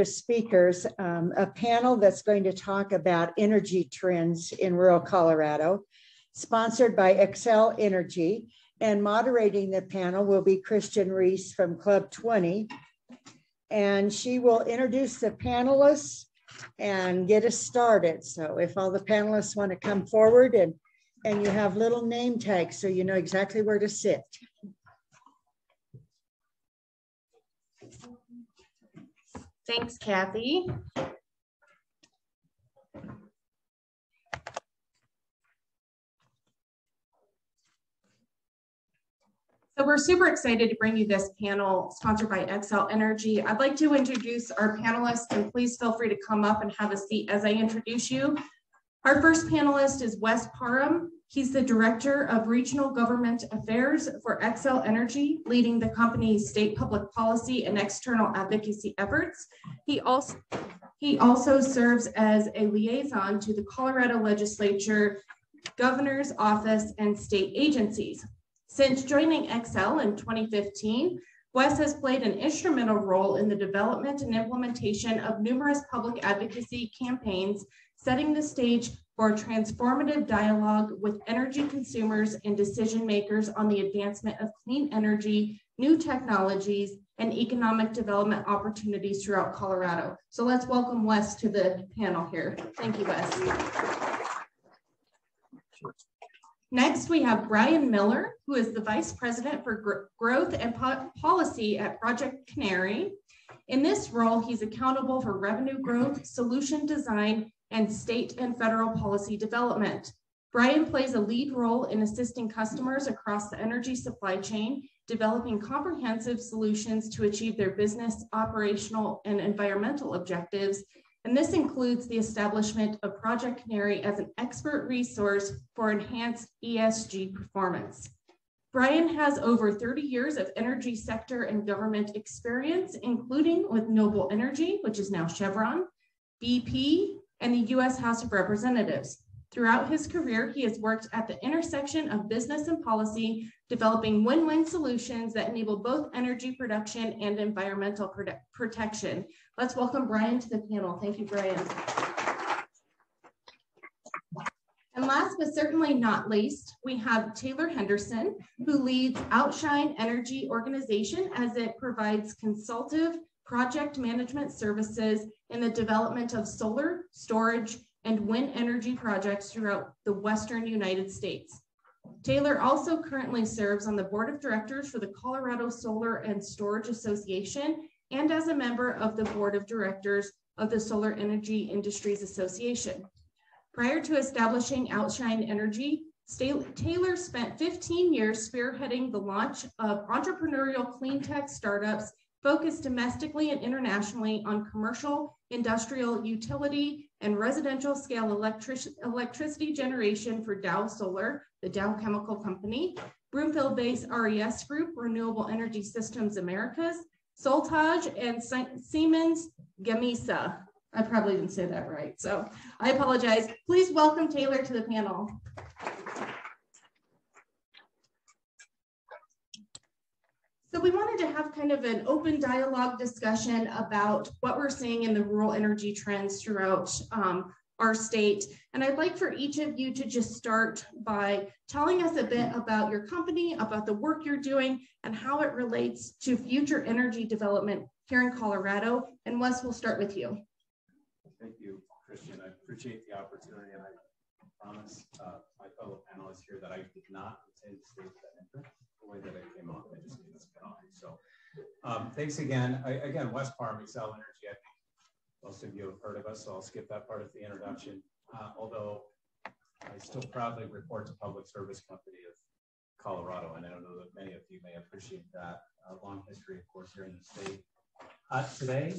Speakers, a panel that's going to talk about energy trends in rural Colorado, sponsored by Xcel Energy, and moderating the panel will be Christian Reese from Club 20, and she will introduce the panelists and get us started. So if all the panelists want to come forward, and you have little name tags so you know exactly where to sit. Thanks, Kathy. So we're super excited to bring you this panel sponsored by Xcel Energy. I'd like to introduce our panelists, and please feel free to come up and have a seat as I introduce you. Our first panelist is Wes Parham. He's the Director of Regional Government Affairs for Xcel Energy, leading the company's state public policy and external advocacy efforts. He also serves as a liaison to the Colorado Legislature, Governor's Office, and state agencies. Since joining Xcel in 2015, Wes has played an instrumental role in the development and implementation of numerous public advocacy campaigns, setting the stage for a transformative dialogue with energy consumers and decision makers on the advancement of clean energy, new technologies, and economic development opportunities throughout Colorado. So let's welcome Wes to the panel here. Thank you, Wes. Next, we have Brian Miller, who is the Vice President for Growth and Policy at Project Canary. In this role, he's accountable for revenue growth, solution design, and state and federal policy development. Brian plays a lead role in assisting customers across the energy supply chain, developing comprehensive solutions to achieve their business, operational, and environmental objectives. And this includes the establishment of Project Canary as an expert resource for enhanced ESG performance. Brian has over 30 years of energy sector and government experience, including with Noble Energy, which is now Chevron, BP, and the U.S. House of Representatives. Throughout his career, he has worked at the intersection of business and policy, developing win-win solutions that enable both energy production and environmental protection. Let's welcome Brian to the panel. Thank you, Brian. And last but certainly not least, we have Taylor Henderson, who leads Outshine Energy Organization as it provides consultative project management services in the development of solar, storage, and wind energy projects throughout the Western United States. Taylor also currently serves on the board of directors for the Colorado Solar and Storage Association and as a member of the board of directors of the Solar Energy Industries Association. Prior to establishing Outshine Energy, Taylor spent 15 years spearheading the launch of entrepreneurial clean tech startups focused domestically and internationally on commercial, industrial, utility, and residential scale electricity generation for Dow Solar, the Dow Chemical Company, Broomfield-based RES Group, Renewable Energy Systems Americas, Soltage, and Siemens Gamesa. I probably didn't say that right, so I apologize. Please welcome Taylor to the panel. So we wanted to have kind of an open dialogue discussion about what we're seeing in the rural energy trends throughout our state. And I'd like for each of you to just start by telling us a bit about your company, about the work you're doing, and how it relates to future energy development here in Colorado. And Wes, we'll start with you. Thank you, Christian. I appreciate the opportunity, and I promise my fellow panelists here that I did not intend to state that entrance the way that it came off. I just made this cut off. So thanks again. Again, Wes Parham, Xcel Energy. I think most of you have heard of us, so I'll skip that part of the introduction. Although I still proudly report to Public Service Company of Colorado, and I don't know that many of you may appreciate that. Long history, of course, here in the state. Today,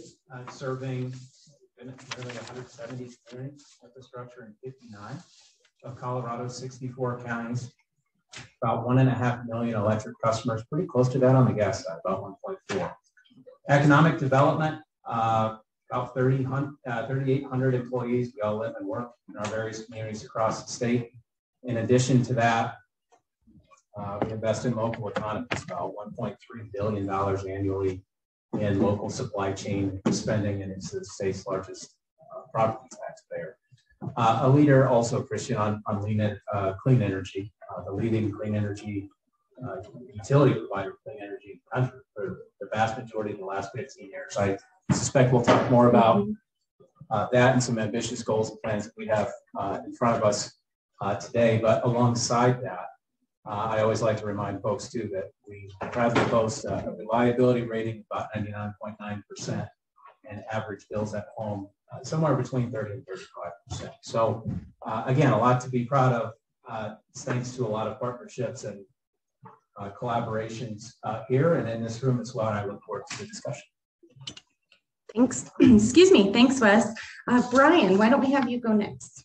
serving nearly 170 communities, infrastructure in 59 of Colorado's 64 counties, about 1.5 million electric customers, pretty close to that on the gas side, about 1.4. Economic development, about 3,800 employees. We all live and work in our various communities across the state. In addition to that, we invest in local economies, about $1.3 billion annually in local supply chain spending, and it's the state's largest property taxpayer. A leader also, Christian, on clean energy, the leading clean energy utility provider of clean energy in the country for the vast majority of the last 15 years. I suspect we'll talk more about that and some ambitious goals and plans that we have in front of us today. But alongside that, I always like to remind folks too that we proudly boast a reliability rating of about 99.9% and average bills at home somewhere between 30 and 35%. So again, a lot to be proud of. Thanks to a lot of partnerships and collaborations here and in this room as well. And I look forward to the discussion. Thanks. Excuse me. Thanks, Wes. Brian, why don't we have you go next?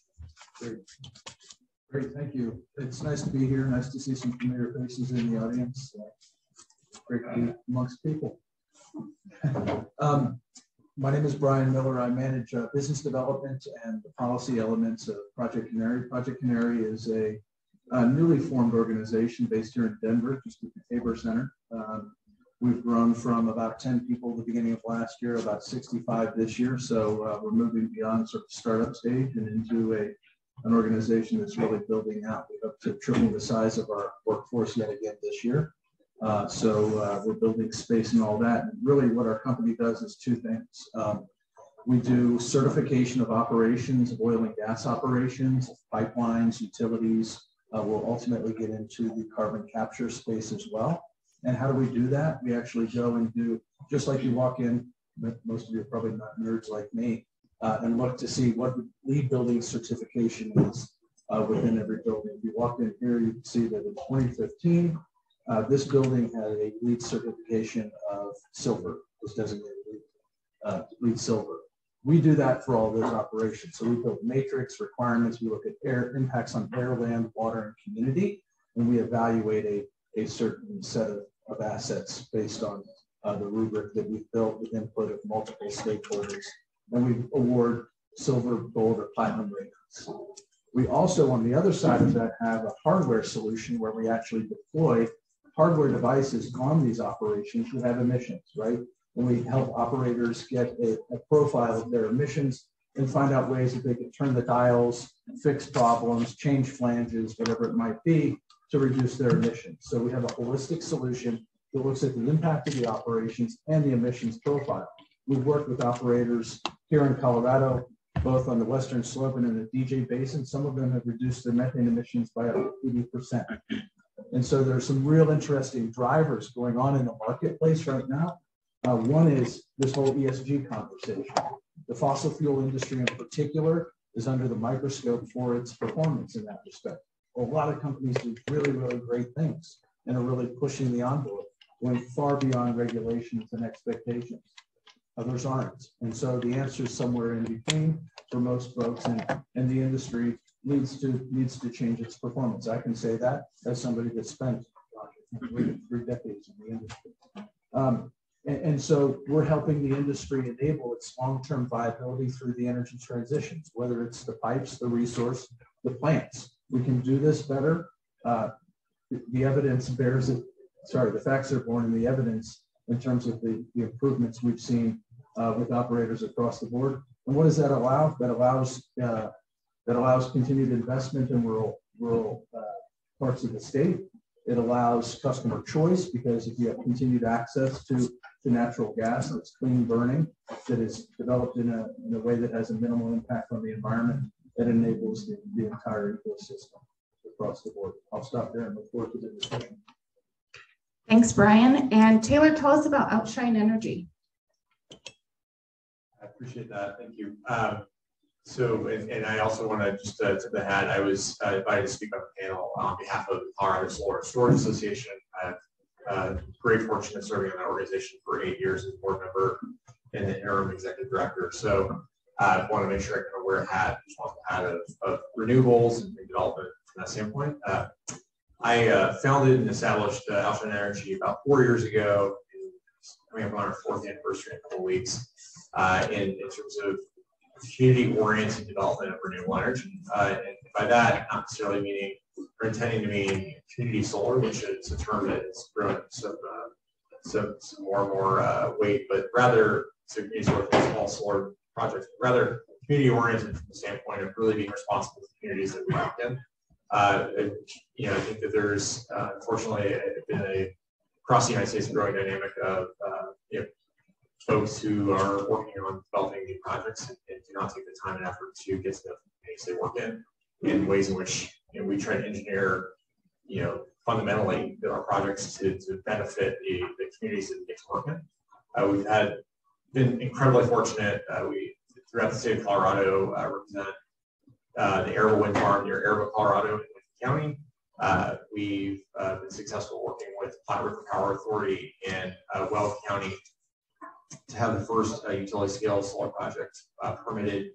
Great, thank you. It's nice to be here. Nice to see some familiar faces in the audience. Great to be amongst people. My name is Brian Miller. I manage business development and the policy elements of Project Canary. Project Canary is a newly formed organization based here in Denver, just at the Tabor Center. We've grown from about 10 people at the beginning of last year, about 65 this year. So we're moving beyond sort of startup stage and into an organization that's really building out. We hope to triple the size of our workforce yet again this year. So we're building space and all that. And really what our company does is two things. We do certification of operations, of oil and gas operations, pipelines, utilities. We'll ultimately get into the carbon capture space as well. And how do we do that? We actually go and do, just like you walk in, most of you are probably not nerds like me, and look to see what the LEED building certification is within every building. If you walk in here, you can see that in 2015, this building had a LEED certification of silver, was designated LEED silver. We do that for all those operations. So we build matrix requirements. We look at air impacts on air, land, water, and community, and we evaluate a certain set of assets based on the rubric that we've built with input of multiple stakeholders. And we award silver, gold, or platinum ratings. We also, on the other side of that, have a hardware solution where we actually deploy hardware devices on these operations who have emissions, right? And we help operators get a profile of their emissions and find out ways that they can turn the dials, fix problems, change flanges, whatever it might be, to reduce their emissions. So we have a holistic solution that looks at the impact of the operations and the emissions profile. We've worked with operators here in Colorado, both on the Western Slope and in the DJ Basin. Some of them have reduced their methane emissions by up to 80%. And so there's some real interesting drivers going on in the marketplace right now. One is this whole ESG conversation. The fossil fuel industry in particular is under the microscope for its performance in that respect. A lot of companies do really, really great things and are really pushing the envelope, going far beyond regulations and expectations. Others aren't. And so the answer is somewhere in between for most folks, and the industry needs to change its performance. I can say that as somebody that spent three decades in the industry. And so we're helping the industry enable its long-term viability through the energy transitions, whether it's the pipes, the resource, the plants. We can do this better. The evidence bears it. Sorry, the facts are born in the evidence in terms of the improvements we've seen with operators across the board. And what does that allow? That allows continued investment in rural parts of the state. It allows customer choice, because if you have continued access to natural gas that's clean burning, that is developed in a way that has a minimal impact on the environment, that enables the entire ecosystem across the board. I'll stop there and look forward to the discussion. Thanks, Brian. And Taylor, tell us about Outshine Energy. I appreciate that. Thank you. And I also want to just tip the hat. I was invited to speak on the panel on behalf of the Colorado Solar Storage Association. I've great fortune of serving in that organization for 8 years as a board member and the interim executive director. So I want to make sure I kind of wear a hat, responsible hat of renewables and development from that standpoint. I founded and established Outshine Energy about 4 years ago, coming up on our 4th anniversary in a couple of weeks, in terms of community-oriented development of renewable energy. And by that, not necessarily meaning or intending to mean community solar, which is a term that has grown some more and more weight, but rather to be sort of small solar projects, rather community oriented from the standpoint of really being responsible for the communities that we work in. I think that there's unfortunately been across the United States a growing dynamic of folks who are working on developing new projects and do not take the time and effort to get to the communities they work in ways in which we try to engineer fundamentally our projects to benefit the communities that we get to work in. We've been incredibly fortunate. We throughout the state of Colorado represent the Arable Wind Farm near Arable, Colorado, in Lincoln County. We've been successful working with Platte River Power Authority in Weld County to have the first utility scale solar project permitted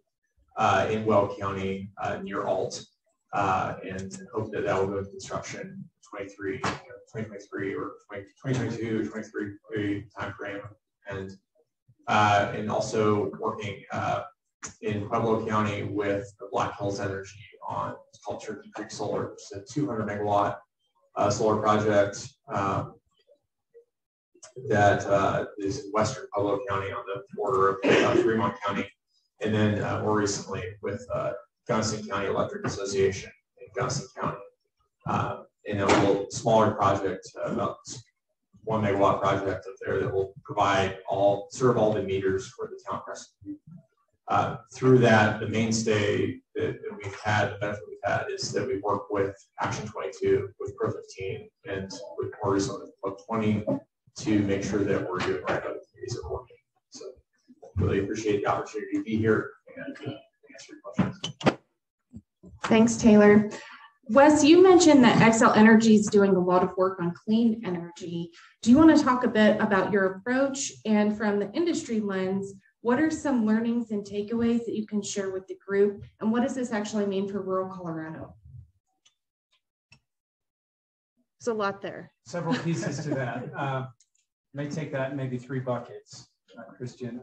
in Weld County near Alt, and hope that will go into construction 2023 or 2022, 23 timeframe, and also working in Pueblo County with Black Hills Energy on it's called Turkey Creek Solar. It's a 200 megawatt solar project that is in western Pueblo County on the border of Fremont County, and then more recently with Gunnison County Electric Association in Gunnison County, in a little smaller project, about 1 megawatt project up there that will serve all the meters for the town Crescent. Through that, the mainstay that we've had, the benefit we've had, is that we work with Action 22, with Pro 15, and with more recently with Club 20 to make sure that we're doing right by the communities that we're working. So really appreciate the opportunity to be here and answer your questions. Thanks, Taylor. Wes, you mentioned that Xcel Energy is doing a lot of work on clean energy. Do you want to talk a bit about your approach, and from the industry lens, what are some learnings and takeaways that you can share with the group, and what does this actually mean for rural Colorado? There's a lot there. Several pieces to that. May take that in maybe 3 buckets, Christian.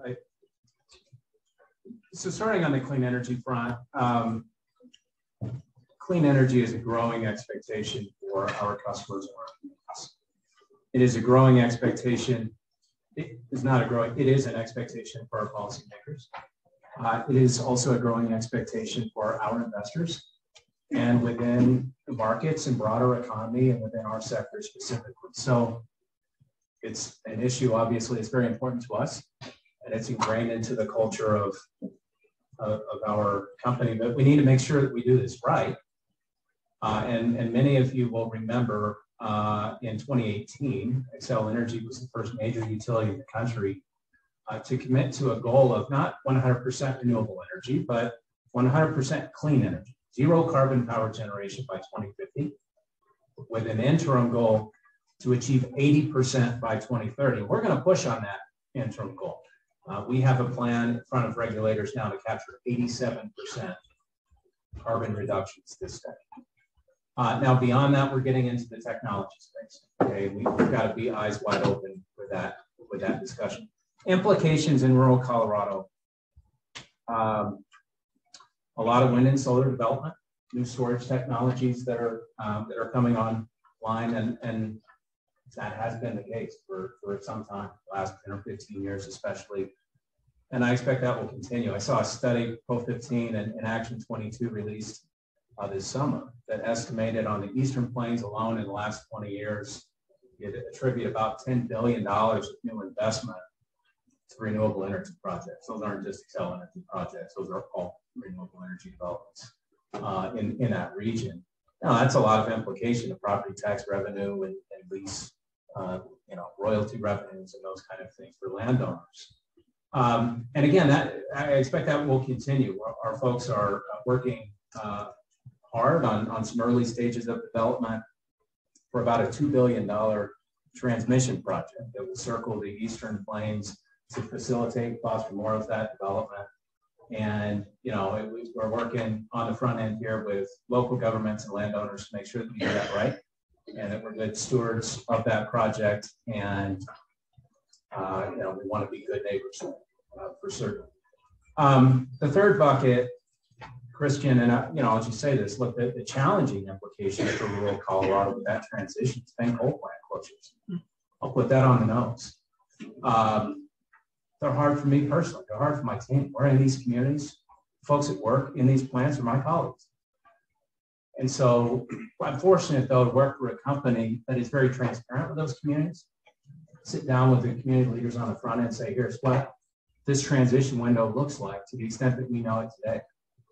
So starting on the clean energy front, clean energy is a growing expectation for our customers and our communities. It is a growing expectation. It is an expectation for our policymakers. It is also a growing expectation for our investors and within the markets and broader economy and within our sector specifically. So it's an issue, obviously, it's very important to us, and it's ingrained into the culture of our company, but we need to make sure that we do this right. And many of you will remember in 2018, Xcel Energy was the first major utility in the country to commit to a goal of not 100% renewable energy, but 100% clean energy, zero carbon power generation by 2050, with an interim goal to achieve 80% by 2030. We're going to push on that interim goal. We have a plan in front of regulators now to capture 87% carbon reductions this decade. Now, beyond that, we're getting into the technology space. Okay, we've got to be eyes wide open with that discussion. Implications in rural Colorado. A lot of wind and solar development, new storage technologies that are coming online, and that has been the case for some time, the last 10 or 15 years especially. And I expect that will continue. I saw a study, Pro 15 and Action 22 released this summer, that estimated on the Eastern Plains alone in the last 20 years, it attribute about $10 billion of new investment to renewable energy projects. Those aren't just Xcel Energy projects, those are all renewable energy developments in that region. Now, that's a lot of implication of property tax revenue and lease, royalty revenues and those kind of things for landowners. And again, I expect that will continue. Our folks are working hard on some early stages of development for about a $2 billion transmission project that will circle the Eastern Plains to facilitate, foster more of that development. And, we're working on the front end here with local governments and landowners to make sure that we do that right, and that we're good stewards of that project. And, we want to be good neighbors for certain. The third bucket, Christian, and I'll just say this, look, the challenging implications for rural Colorado with that transition has been coal plant closures. I'll put that on the nose. They're hard for me personally. They're hard for my team. We're in these communities. Folks at work in these plants are my colleagues. And so I'm fortunate, though, to work for a company that is very transparent with those communities. Sit down with the community leaders on the front end and say, here's what this transition window looks like to the extent that we know it today.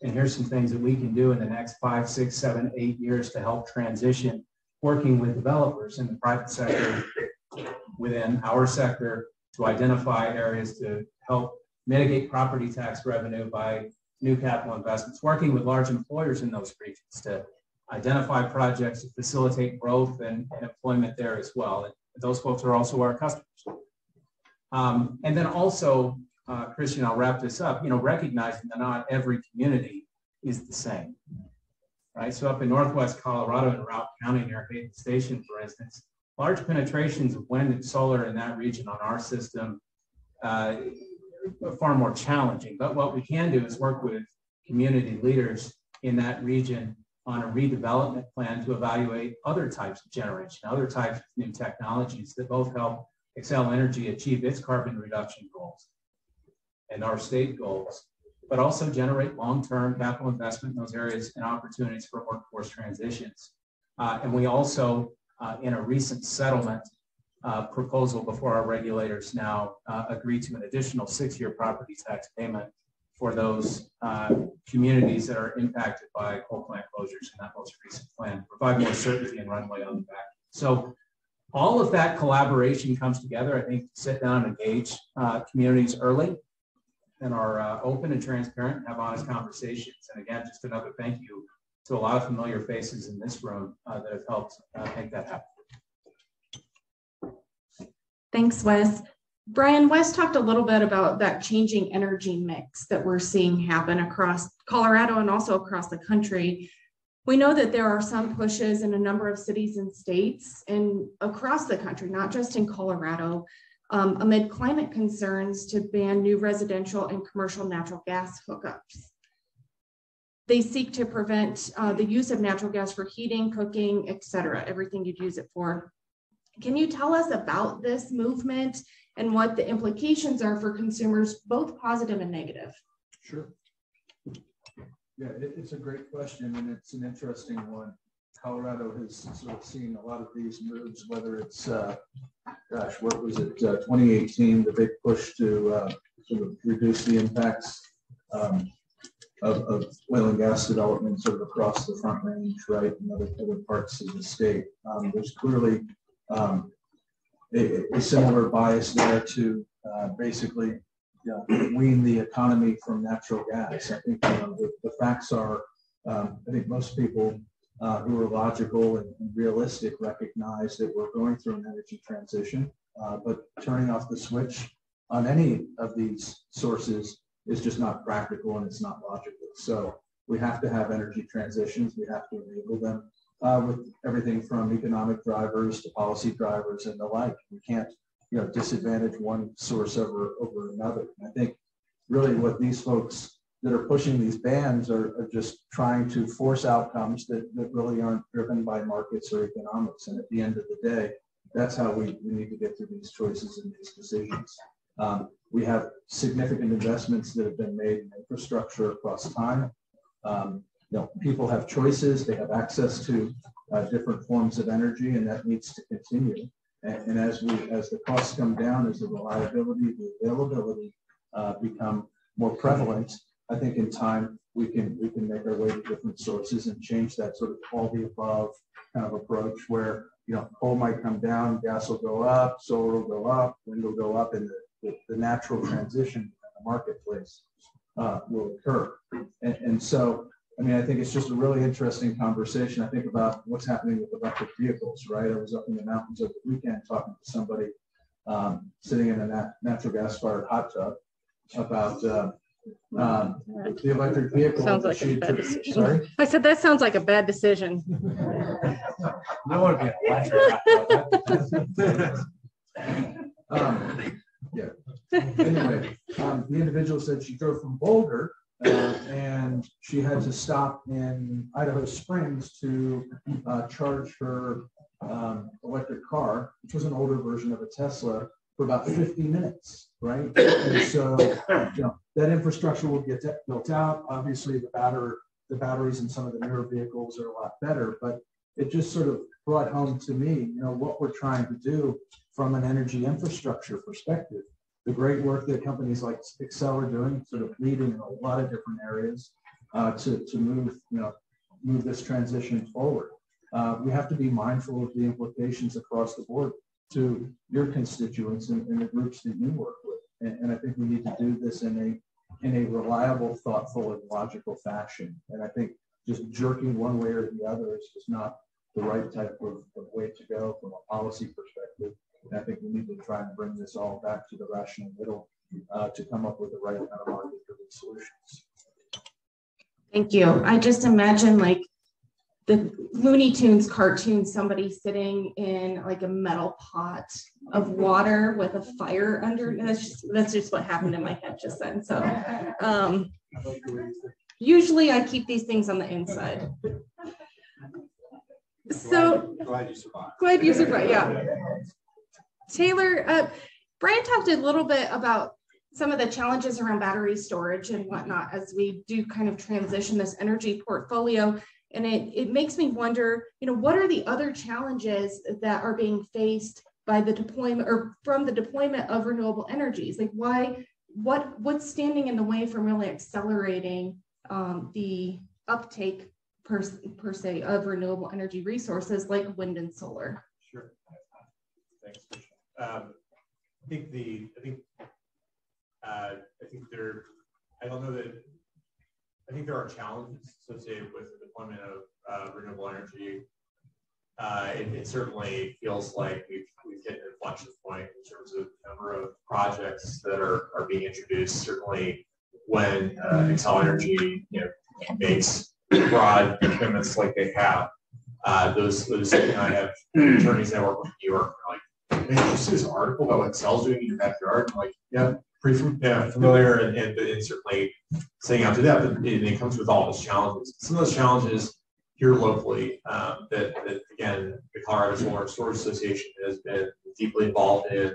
And here's some things that we can do in the next 5, 6, 7, 8 years to help transition, working with developers in the private sector, within our sector, to identify areas to help mitigate property tax revenue by new capital investments, working with large employers in those regions to identify projects to facilitate growth and employment there as well. And those folks are also our customers. And then also, Christian, I'll wrap this up, recognizing that not every community is the same, right? So up in Northwest Colorado in Routt County near Hayden Station, for instance, large penetrations of wind and solar in that region on our system are far more challenging. But what we can do is work with community leaders in that region on a redevelopment plan to evaluate other types of generation, other types of new technologies that both help Xcel Energy achieve its carbon reduction goals and our state goals, but also generate long-term capital investment in those areas and opportunities for workforce transitions. And we also, in a recent settlement proposal before our regulators now, agreed to an additional 6-year property tax payment for those communities that are impacted by coal plant closures in that most recent plan, provide more certainty and runway on the back. So all of that collaboration comes together, I think, to sit down and engage communities early and are open and transparent and have honest conversations. And again, just another thank you to a lot of familiar faces in this room that have helped make that happen. Thanks, Wes. Brian, Wes talked a little bit about that changing energy mix that we're seeing happen across Colorado and also across the country. We know that there are some pushes in a number of cities and states and across the country, not just in Colorado, amid climate concerns to ban new residential and commercial natural gas hookups. They seek to prevent the use of natural gas for heating, cooking, etc., everything you'd use it for. Can you tell us about this movement and what the implications are for consumers, both positive and negative? Sure. Yeah, it's a great question, and it's an interesting one. Colorado has sort of seen a lot of these moves, whether it's, what was it, 2018, the big push to sort of reduce the impacts of oil and gas development sort of across the Front Range, right, and other parts of the state. There's clearly a similar bias there to basically wean the economy from natural gas. I think the facts are, I think most people who are logical and realistic recognize that we're going through an energy transition, but turning off the switch on any of these sources is just not practical and it's not logical. So we have to have energy transitions. We have to enable them with everything from economic drivers to policy drivers and the like. We can't, disadvantage one source over another. And I think really what these folks that are pushing these bans are just trying to force outcomes that really aren't driven by markets or economics. And at the end of the day, that's how we need to get through these choices and these decisions. We have significant investments that have been made in infrastructure across time. People have choices, they have access to different forms of energy, and that needs to continue. And as the costs come down, as the reliability, the availability become more prevalent, I think in time we can make our way to different sources and change that sort of all the above kind of approach where coal might come down, gas will go up, solar will go up, wind will go up, and the natural transition in the marketplace will occur. And so, I mean, I think it's just a really interesting conversation. I think about what's happening with electric vehicles, right? I was up in the mountains over the weekend talking to somebody sitting in a natural gas-fired hot tub about the electric vehicle. Sounds like a bad decision. Sorry? I said that sounds like a bad decision. No one can electric hot tub. Yeah. Anyway, the individual said she drove from Boulder and she had to stop in Idaho Springs to charge her electric car, which was an older version of a Tesla, for about 50 minutes, right? And so, that infrastructure will get built out. Obviously, the batteries in some of the newer vehicles are a lot better, but it just sort of brought home to me, what we're trying to do from an energy infrastructure perspective. The great work that companies like Excel are doing, sort of leading in a lot of different areas to move this transition forward. We have to be mindful of the implications across the board to your constituents and the groups that you work with. And I think we need to do this in a reliable, thoughtful, and logical fashion. And I think just jerking one way or the other is just not the right type of way to go from a policy perspective. And I think we need to try and bring this all back to the rational middle to come up with the right kind of market-driven solutions. Thank you. I just imagine like the Looney Tunes cartoon, somebody sitting in like a metal pot of water with a fire under. That's just what happened in my head just then. So usually I keep these things on the inside. So glad you survived. Glad you survived. Yeah. Taylor, Brian talked a little bit about some of the challenges around battery storage and whatnot as we do kind of transition this energy portfolio. And it makes me wonder, what are the other challenges that are being faced by the deployment or from the deployment of renewable energies? Like what's standing in the way from really accelerating the uptake per se of renewable energy resources like wind and solar? Sure. Thanks. I think there are challenges associated with the deployment of renewable energy. It certainly feels like we've hit an inflection point in terms of the number of projects that are being introduced. Certainly, when Excel Energy makes broad commitments like they have, those I have attorneys that work with in New York are like, man, did you see this article about what Excel's doing in your backyard? I'm like, yeah, pretty familiar, and certainly saying out to that, but it comes with all those challenges. Some of those challenges here locally that again, the Colorado Solar and Storage Association has been deeply involved in,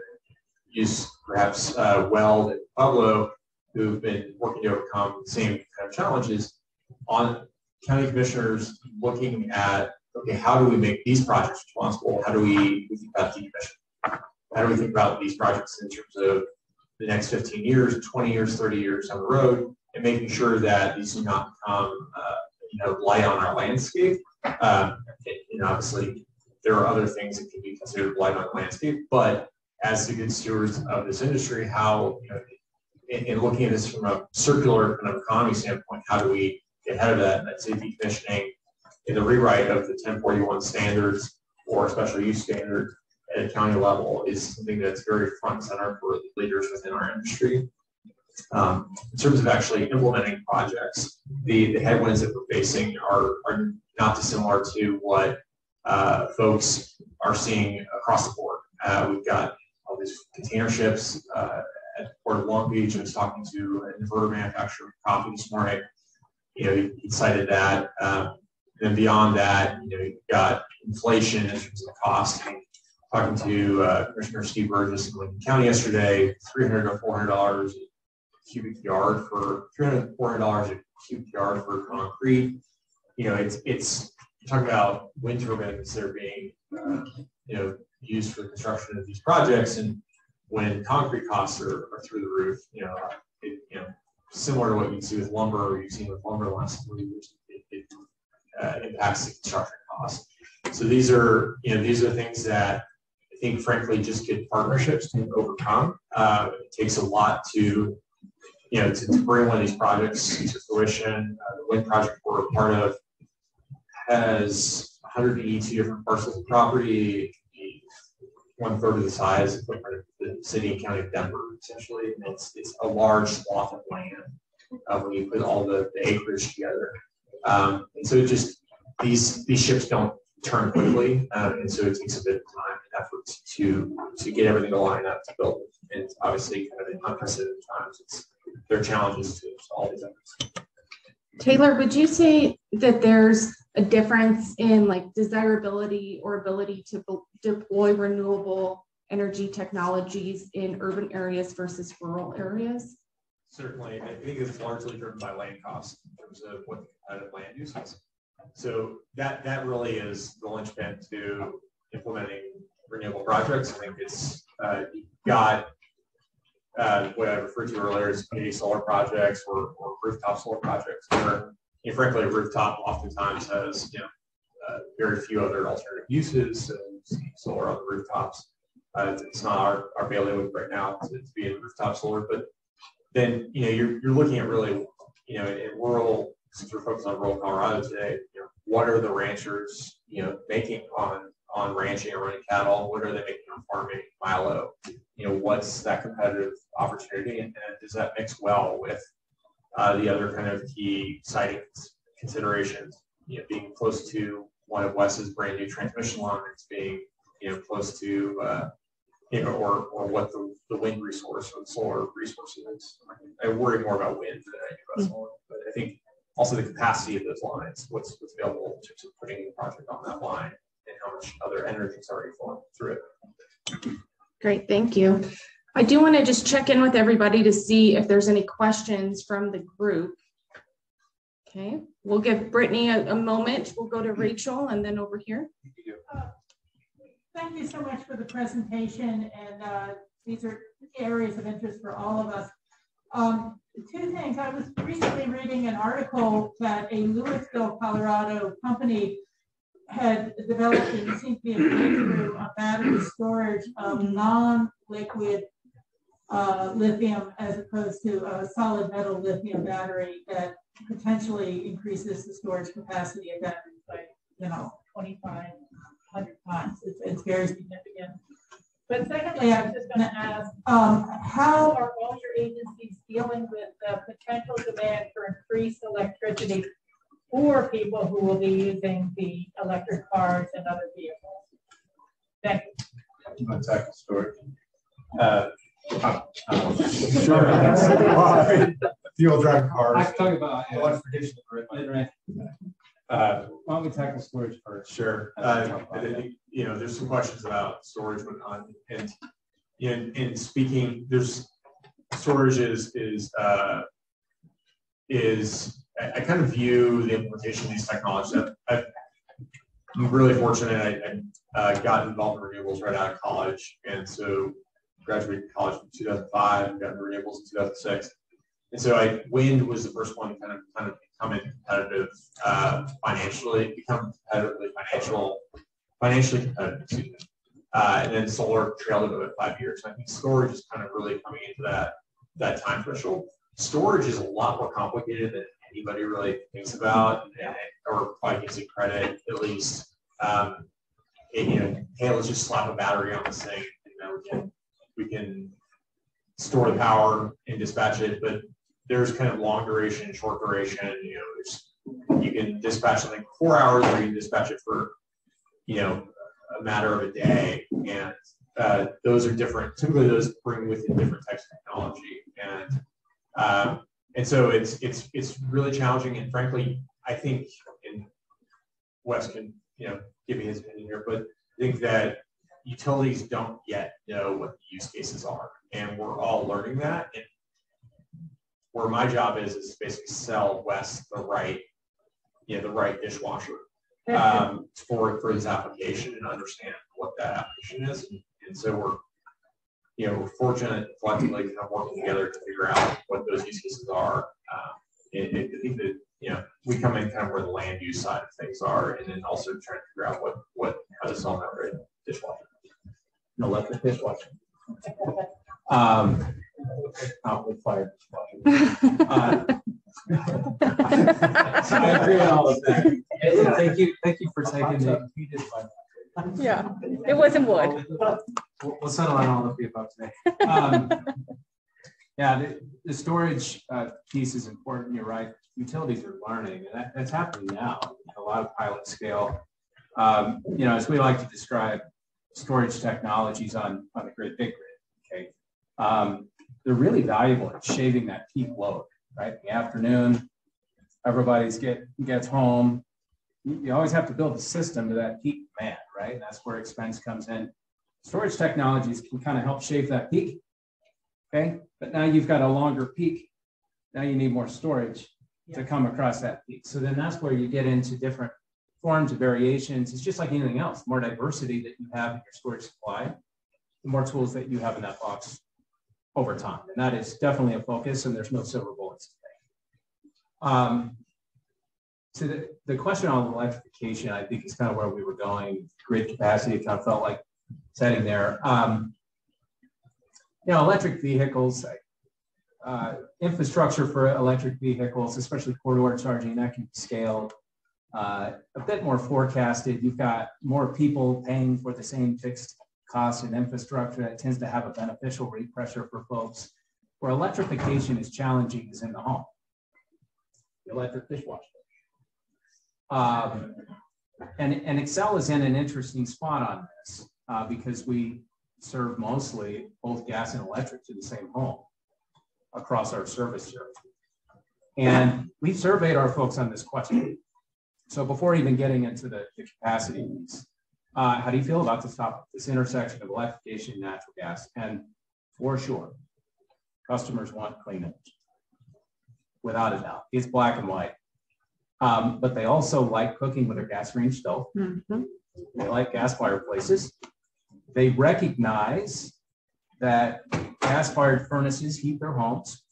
use perhaps Weld and Pueblo, who've been working to overcome the same kind of challenges on county commissioners looking at, okay, how do we make these projects responsible? How do we think about decommission? How do we think about these projects in terms of the next 15 years, 20 years, 30 years down the road, and making sure that these do not become, light on our landscape. Obviously, there are other things that can be considered blight on the landscape, but as the good stewards of this industry, how, in looking at this from a circular kind of economy standpoint, how do we get ahead of that? And I'd say decommissioning in the rewrite of the 1041 standards or special use standard at a county level is something that's very front and center for the leaders within our industry. In terms of actually implementing projects, the headwinds that we're facing are not dissimilar to what folks are seeing across the board. We've got all these container ships at the Port of Long Beach. I was talking to an inverter manufacturer of coffee this morning. He cited that. And then beyond that, you've got inflation in terms of the cost. Talking to Commissioner Steve Burgess in Lincoln County yesterday, $300 to $400 a cubic yard for $300 to $400 a cubic yard for concrete. It's you're talking about wind turbines that are being used for the construction of these projects, and when concrete costs are through the roof, similar to what you see with lumber or you've seen with lumber the last 3 years, it impacts the construction costs. So these are things that I think, frankly, just good partnerships can overcome. It takes a lot to bring one of these projects to fruition. The wind project we're a part of has 182 different parcels of property. It can be 1/3 of the size of the city and county of Denver, essentially. And it's a large swath of land when you put all the acreage together. And so these ships don't turn quickly, and so it takes a bit of time and effort to get everything to line up to build it. And obviously, kind of in unprecedented times, there are challenges to all these efforts. Taylor, would you say that there's a difference in like desirability or ability to deploy renewable energy technologies in urban areas versus rural areas? Certainly, I think it's largely driven by land costs in terms of what the competitive land use is. So that really is the linchpin to implementing renewable projects. I think it's got what I referred to earlier as community solar projects or rooftop solar projects, where frankly, a rooftop oftentimes has very few other alternative uses. Solar on the rooftops, it's not our bailiwick right now to be in rooftop solar, but then you're looking at really in rural, since we're focused on rural Colorado today, what are the ranchers making on ranching or running cattle? What are they making on farming, milo? What's that competitive opportunity, and does that mix well with the other kind of key siting considerations? Being close to one of Wes's brand new transmission lines, being close to or what the wind resource or the solar resource is. I worry more about wind than I do about solar, but I think also the capacity of those lines, what's available in terms of putting the project on that line, and how much other energy is already flowing through it. Great, thank you. I do want to just check in with everybody to see if there's any questions from the group. Okay, we'll give Brittany a moment. We'll go to Rachel and then over here. Thank you so much for the presentation, and these are areas of interest for all of us. Two things. I was recently reading an article that a Louisville, Colorado company had developed, and it seemed to be a breakthrough on battery storage of non-liquid lithium as opposed to a solid metal lithium battery that potentially increases the storage capacity of batteries by 2,500 times. It's very significant. But secondly, I was just going to ask, how are all your agencies dealing with the potential demand for increased electricity for people who will be using the electric cars and other vehicles? Thank you. Untitled storage. Sure. Fuel drive cars. I can talk about electrification of the grid. Why don't we tackle storage first? Sure. There's some questions about storage going on, and in speaking, there's storage is I kind of view the implementation of these technologies. I'm really fortunate. I got involved in renewables right out of college, and so graduated college in 2005 and got into renewables in 2006. And so wind was the first one to kind of become competitive financially, financially competitive, excuse me. And then solar trailed it about 5 years. I think storage is kind of really coming into that time threshold. Storage is a lot more complicated than anybody really thinks about, or probably gives it credit, at least. Hey, let's just slap a battery on this thing, and we can store the power and dispatch it. But there's kind of long duration, short duration. You can dispatch something for 4 hours, or you can dispatch it for a matter of a day, and those are different. Typically, those bring with it different types of technology, and so it's really challenging. And frankly, I think, and Wes can give me his opinion here, but I think that utilities don't yet know what the use cases are, and we're all learning that. And where my job is basically sell Wes the right dishwasher for this application and understand what that application is. And so we're fortunate collectively to kind of working together to figure out what those use cases are. I think that we come in kind of where the land use side of things are, and then also trying to figure out how to sell that right dishwasher. An electric dishwasher. With fire dishwasher. So I agree on all of that. Thank you for taking it. Yeah, it wasn't wood. We'll settle on all of the above today. Yeah, the storage piece is important. You're right. Utilities are learning, and that's happening now. A lot of pilot scale. As we like to describe storage technologies on the grid, big grid. Okay, they're really valuable at shaving that peak load. Right, in the afternoon, everybody gets home. you always have to build a system to that peak demand, right? And that's where expense comes in. Storage technologies can kind of help shave that peak, okay? But now you've got a longer peak. Now you need more storage to come across that peak. So then that's where you get into different forms of variations. It's just like anything else. The more diversity that you have in your storage supply, the more tools that you have in that box over time. And that is definitely a focus, and there's no silver bullets today. To the question on electrification, I think is kind of where we were going. Grid capacity, it kind of felt like setting there. Electric vehicles, infrastructure for electric vehicles, especially corridor charging, that can be scaled. A bit more forecasted. You've got more people paying for the same fixed costs and infrastructure. That tends to have a beneficial rate pressure for folks. Where electrification is challenging is in the home. The electric dishwasher. And Excel is in an interesting spot on this because we serve mostly both gas and electric to the same home across our service territory. And we've surveyed our folks on this question. So before even getting into the capacity needs, how do you feel about this topic, this intersection of electrification and natural gas? And for sure, customers want clean energy, without a doubt. It's black and white. But they also like cooking with their gas range stove. Mm-hmm. They like gas fireplaces. They recognize that gas-fired furnaces heat their homes,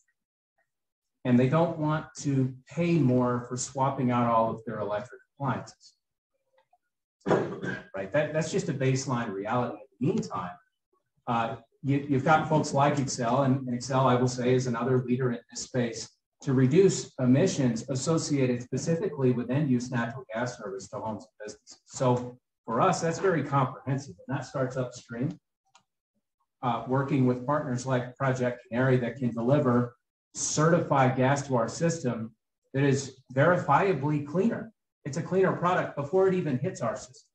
and they don't want to pay more for swapping out all of their electric appliances. Right? That's just a baseline reality. In the meantime, you've got folks like Excel, and Excel, I will say, is another leader in this space to reduce emissions associated specifically with end-use natural gas service to homes and businesses. So for us, that's very comprehensive, and that starts upstream, working with partners like Project Canary that can deliver certified gas to our system that is verifiably cleaner. It's a cleaner product before it even hits our system.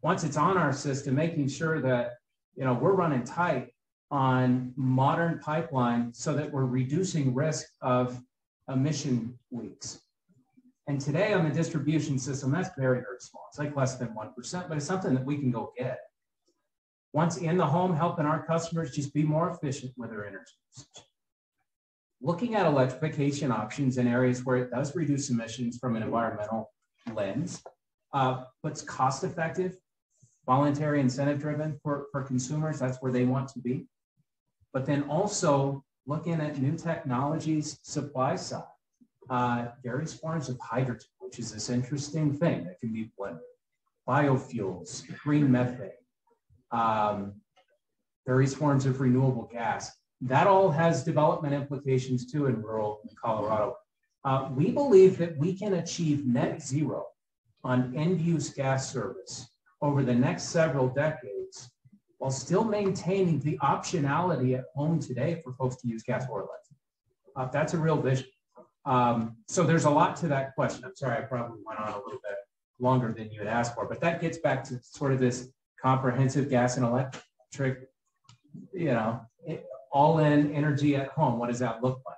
Once it's on our system, making sure that we're running tight on modern pipeline so that we're reducing risk of emission leaks. And today on the distribution system, that's very, very small. It's like less than 1%, but it's something that we can go get. Once in the home, helping our customers just be more efficient with their energy usage. Looking at electrification options in areas where it does reduce emissions from an environmental lens, but it's cost effective, voluntary incentive driven for consumers. That's where they want to be. But then also looking at new technologies, supply side, various forms of hydrogen, which is this interesting thing that can be blended, biofuels, green methane, various forms of renewable gas. That all has development implications too in rural Colorado. We believe that we can achieve net zero on end-use gas service over the next several decades while still maintaining the optionality at home today for folks to use gas or electric. That's a real vision. So there's a lot to that question. I'm sorry, I probably went on a little bit longer than you had asked for, but that gets back to sort of this comprehensive gas and electric, all-in energy at home. What does that look like?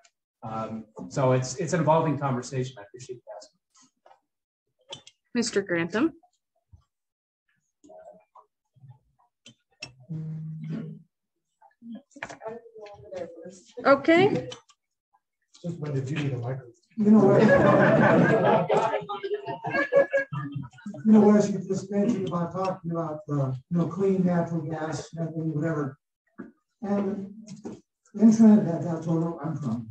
So it's an evolving conversation. I appreciate you asking. Mr. Grantham. Okay. Just when did you need a microphone? Wes, you just mentioned about talking about clean natural gas, methane, whatever. And in Trinidad, that's where I'm from.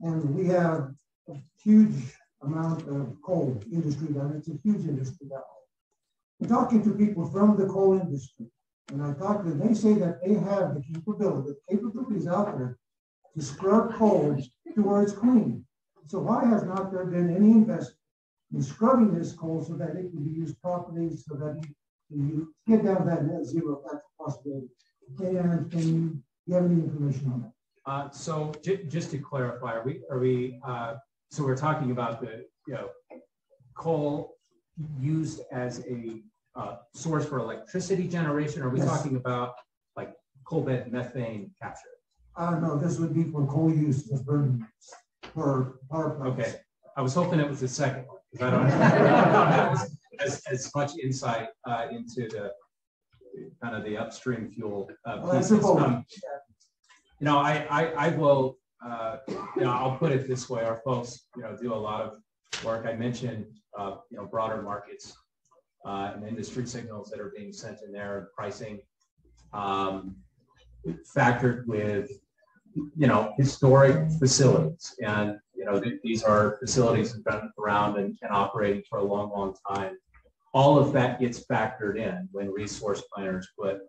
And we have a huge amount of coal industry down. It's a huge industry down. I'm talking to people from the coal industry, and I talk to them, they say that they have the capabilities out there to scrub coal to where it's clean. So why has not there been any investment in scrubbing this coal so that it can be used properly, so that you get down to that net zero, if that's a possibility? And can you have any information on that? So just to clarify, so we're talking about the coal used as a source for electricity generation, or are we talking about like coal bed methane capture? No, this would be for coal use as burning for power plants. Okay, I was hoping it was the second one, because I don't have as much insight into the kind of the upstream fuel pieces. You know, I will, you know, I'll put it this way: our folks, you know, do a lot of work. I mentioned, you know, broader markets and industry signals that are being sent in there, pricing factored with, you know, historic facilities. And, you know, these are facilities that have been around and operating for a long, long time. All of that gets factored in when resource planners put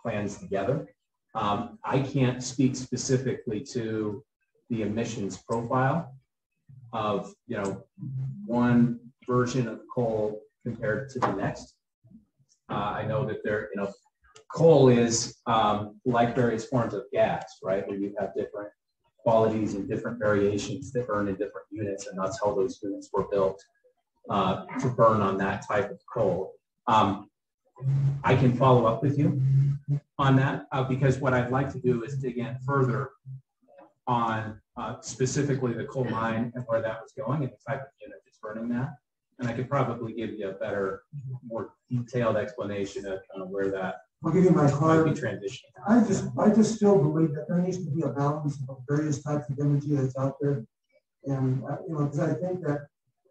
plans together. I can't speak specifically to the emissions profile of, you know, one version of coal compared to the next. I know that there, you know, coal is like various forms of gas, right? Where you have different qualities and different variations that burn in different units, and that's how those units were built to burn on that type of coal. I can follow up with you on that because what I'd like to do is dig in further on specifically the coal mine and where that was going and the type of unit that's burning that. And I could probably give you a better, more detailed explanation of kind of where that I'll give you my card. might be transitioning. I just still believe that there needs to be a balance of various types of energy that's out there. And, you know, because I think that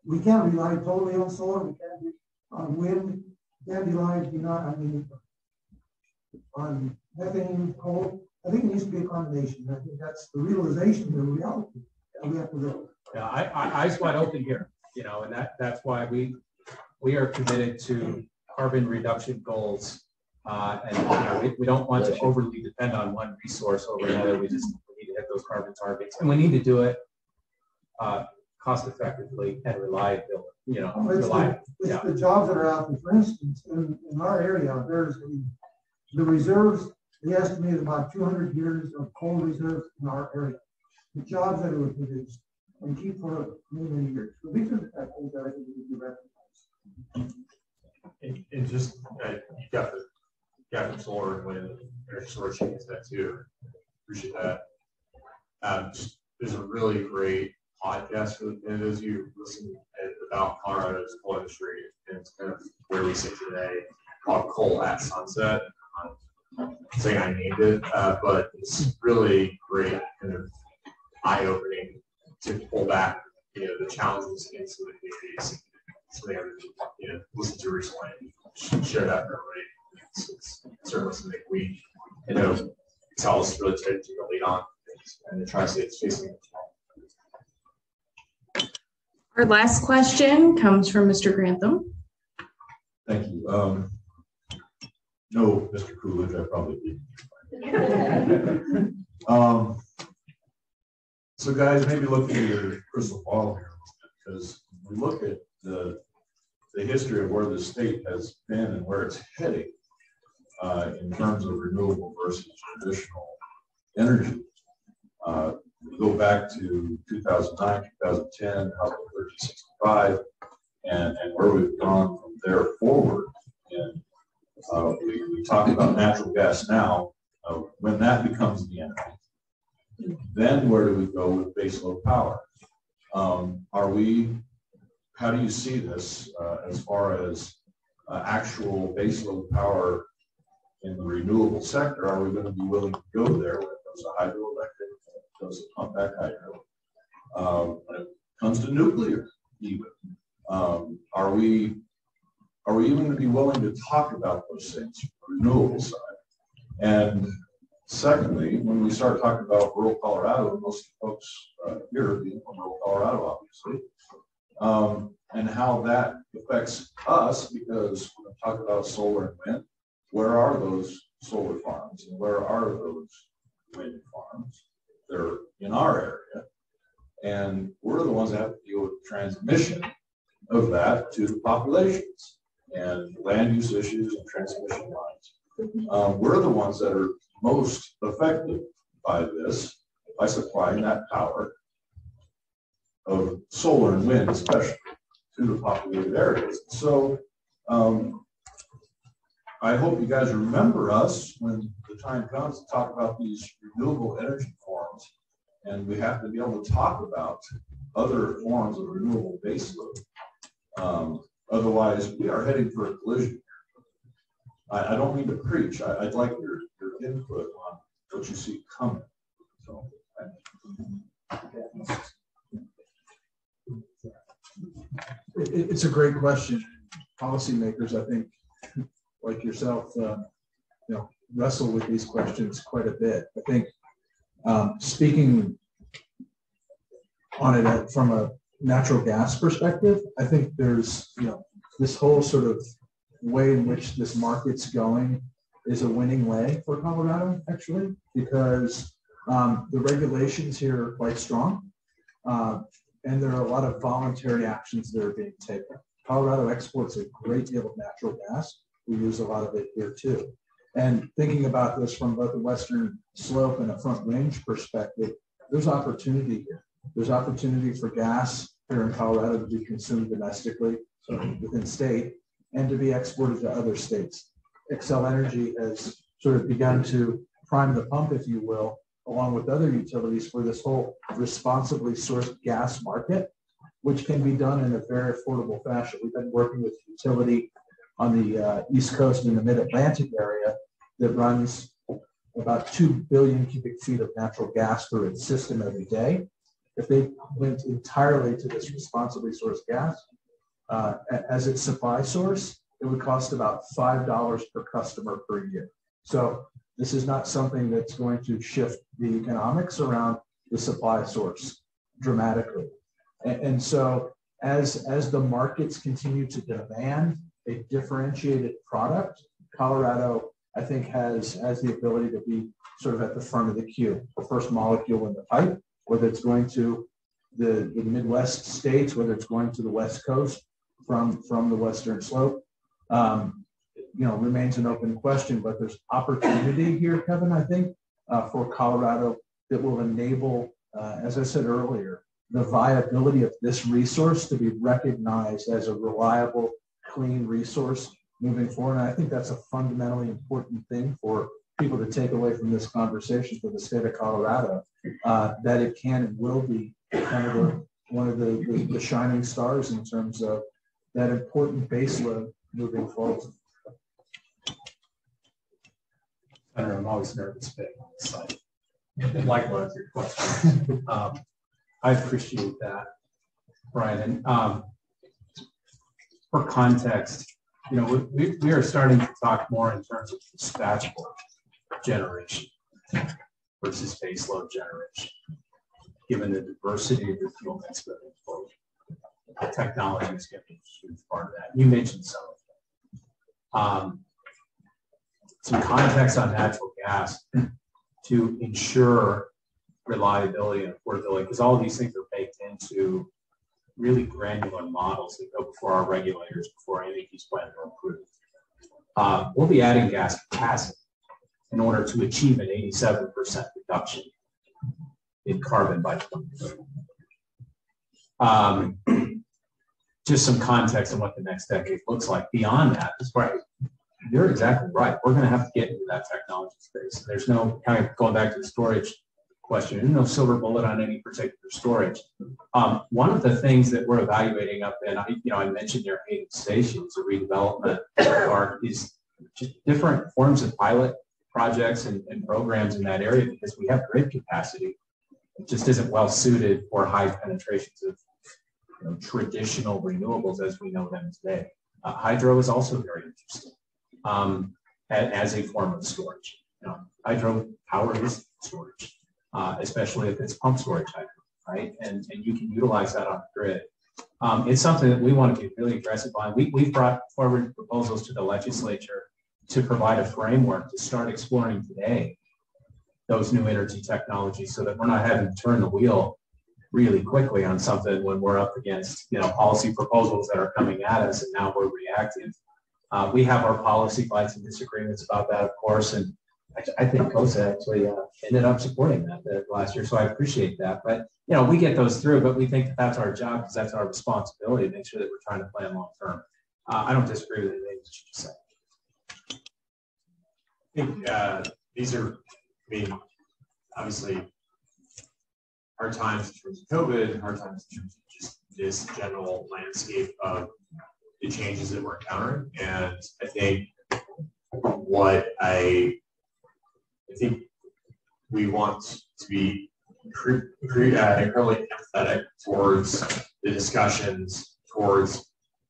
we can't rely totally on solar, we can't be on wind, can't rely, on methane, coal. I think it needs to be a combination. I think that's the realization of the reality that we have to live. Yeah, eyes wide open here, you know, and that's why we are committed to carbon reduction goals. And you know, we don't want to overly depend on one resource over another. We need to hit those carbon targets, and we need to do it cost effectively and reliably. You know, it's the jobs that are out there. For instance, in our area, there's the reserves. We estimate about 200 years of coal reserves in our area. The jobs that it would produce and keep for many, many years. So these are the type of things that I think we can recognize. And just you got the solar and wind energy storage into that too. Appreciate that. There's a really great podcast for those you listen about Colorado's coal industry, and it's kind of where we sit today, called Coal at Sunset. I'm saying I named it, but it's really great, kind of eye-opening to pull back, you know, the challenges in some of the communities. Something I've listened to recently. Share that for everybody. It's certainly something we, you know, Excel is really taking the lead on, and the Tri-State's facing it. Our last question comes from Mr. Grantham. Thank you. No, Mr. Coolidge, I probably did. So guys, maybe look at your crystal ball here, because we look at the history of where the state has been and where it's heading in terms of renewable versus traditional energy. We go back to 2009, 2010, House Bill 1365, and where we've gone from there forward. And we talk about natural gas now. When that becomes the enemy, then where do we go with baseload power? How do you see this as far as actual baseload power in the renewable sector? Are we going to be willing to go there when it comes to hydroelectric, when it comes to pump back hydro, when it comes to nuclear even? Are we even going to be willing to talk about those things from the renewable side? And secondly, when we start talking about rural Colorado, most folks here being from rural Colorado, obviously, and how that affects us, because when we talk about solar and wind, where are those solar farms and where are those wind farms? They're in our area, and we're the ones that have to deal with the transmission of that to the populations and land use issues and transmission lines. We're the ones that are most affected by this, by supplying that power of solar and wind, especially to the populated areas. So I hope you guys remember us when the time comes to talk about these renewable energy forms, and we have to be able to talk about other forms of renewable baseload. Otherwise, we are heading for a collision. I don't mean to preach. I'd like your input on what you see coming. So, it's a great question. Policymakers, I think, like yourself, wrestle with these questions quite a bit. I think speaking on it from a natural gas perspective, I think there's, this whole sort of way in which this market's going is a winning way for Colorado, actually, because the regulations here are quite strong, and there are a lot of voluntary actions that are being taken. Colorado exports a great deal of natural gas. We use a lot of it here too. And thinking about this from both the Western Slope and a Front Range perspective, there's opportunity here. There's opportunity for gas here in Colorado to be consumed domestically, so within state, and to be exported to other states. Xcel Energy has sort of begun to prime the pump, if you will, along with other utilities for this whole responsibly sourced gas market, which can be done in a very affordable fashion. We've been working with utility on the East Coast in the Mid-Atlantic area that runs about 2 billion cubic feet of natural gas through its system every day. If they went entirely to this responsibly sourced gas as its supply source, it would cost about $5 per customer per year. So this is not something that's going to shift the economics around the supply source dramatically. And so as the markets continue to demand a differentiated product, Colorado, I think, has the ability to be sort of at the front of the queue, the first molecule in the pipe, whether it's going to the Midwest states, whether it's going to the West Coast from the Western Slope, remains an open question. But there's opportunity here, Kevin, I think, for Colorado that will enable, as I said earlier, the viability of this resource to be recognized as a reliable, clean resource moving forward. And I think that's a fundamentally important thing for people to take away from this conversation for the state of Colorado, that it can and will be kind of one of the shining stars in terms of that important baseload moving forward. Senator, I'm always nervous being on the site. Likewise, your question. I appreciate that, Brian. And for context, we are starting to talk more in terms of dispatchable generation versus baseload generation, given the diversity of the fuel mix moving forward. The technology is going to be a huge part of that. You mentioned some of them. Some context on natural gas to ensure reliability and affordability, because all of these things are baked into really granular models that go before our regulators, before any of these plans are approved. We'll be adding gas capacity in order to achieve an 87% reduction in carbon by 2030. Just some context on what the next decade looks like. Beyond that, is right. You're exactly right. We're going to have to get into that technology space. There's no, kind of going back to the storage question, there's no silver bullet on any particular storage. One of the things that we're evaluating up in, I mentioned your Hayden Station, a redevelopment park, is just different forms of pilot projects and programs in that area, because we have grid capacity. It just isn't well suited for high penetrations of traditional renewables as we know them today. Hydro is also very interesting as a form of storage. Hydro power is storage, especially if it's pump storage hydro, right? And you can utilize that on the grid. It's something that we want to be really aggressive on. We've brought forward proposals to the legislature to provide a framework to start exploring today those new energy technologies, so that we're not having to turn the wheel really quickly on something when we're up against policy proposals that are coming at us, and now we're reactive. We have our policy fights and disagreements about that, of course, and I think COSA actually ended up supporting that last year, so I appreciate that. But we get those through, but we think that that's our job, because that's our responsibility to make sure that we're trying to plan long term. I don't disagree with anything that you just said. I think these are, obviously, hard times in terms of COVID, hard times in terms of just this general landscape of the changes that we're encountering. And I think I think we want to be incredibly empathetic towards the discussions, towards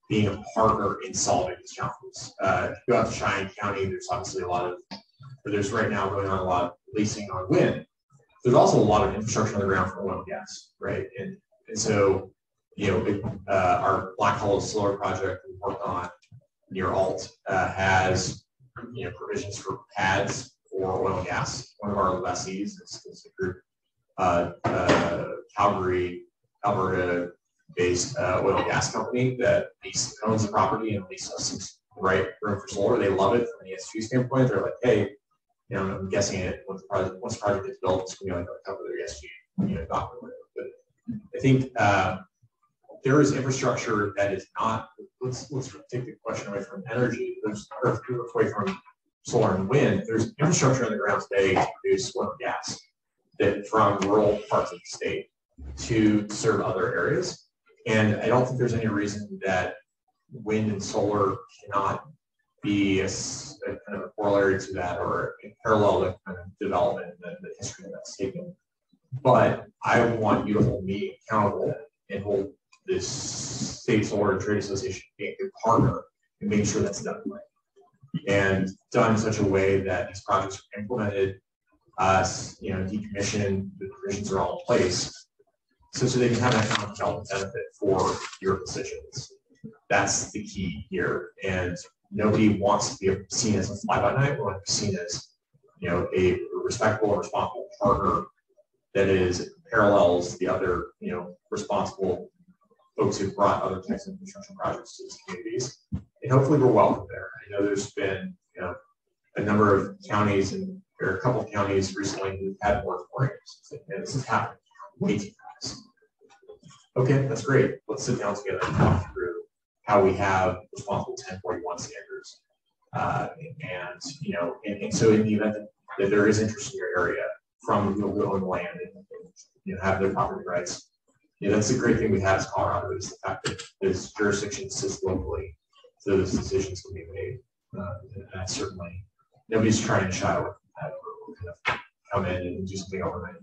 being a partner in solving these challenges. If you go out to Cheyenne County, there's obviously there's right now going on a lot of leasing on wind. There's also a lot of infrastructure on the ground for oil and gas, right? And so, our Black Hollow solar project we worked on near Alt has, provisions for pads for oil and gas. One of our lessees is a group, Calgary, Alberta-based oil and gas company that owns the property and leases the right room for solar. They love it from an ESG standpoint. They're like, hey, I'm guessing once the project gets built, it's going to be cover their ESG, not really. But I think there is infrastructure that is not. Let's take the question away from energy. Away from solar and wind. There's infrastructure on the ground today to produce oil and gas that from rural parts of the state to serve other areas. And I don't think there's any reason that wind and solar cannot be a kind of a corollary to that or in parallel to kind of development and the history that's taken. But I want you to hold me accountable and hold this State Solar and Trade Association being a good partner and making sure that's done right. And done in such a way that these projects are implemented, decommissioned, the provisions are all in place, so they can have an economic development benefit for your decisions. That's the key here. And nobody wants to be seen as a fly-by-night. We want to be seen as, a respectable and responsible partner that parallels the other, responsible folks who've brought other types of construction projects to these communities. And hopefully we're welcome there. I know there's been, a number of counties or a couple of counties recently who've had moratoriums. And this has happened way too fast. Okay, that's great. Let's sit down together and talk through how we have responsible 1041 standards. And so in the event that there is interest in your area from people who own land and have their property rights, that's the great thing we have as Colorado is the fact that this jurisdiction sits locally, so those decisions can be made. And that's certainly, nobody's trying to shy away from that or kind of come in and do something overnight.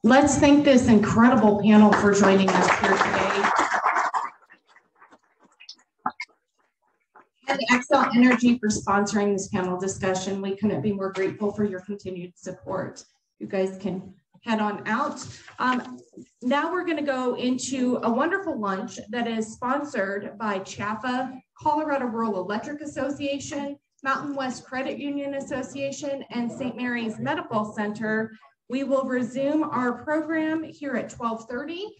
Let's thank this incredible panel for joining us here today. And Xcel Energy for sponsoring this panel discussion. We couldn't be more grateful for your continued support. You guys can head on out. Now we're going to go into a wonderful lunch that is sponsored by CHAFA, Colorado Rural Electric Association, Mountain West Credit Union Association, and St. Mary's Medical Center. We will resume our program here at 12:30.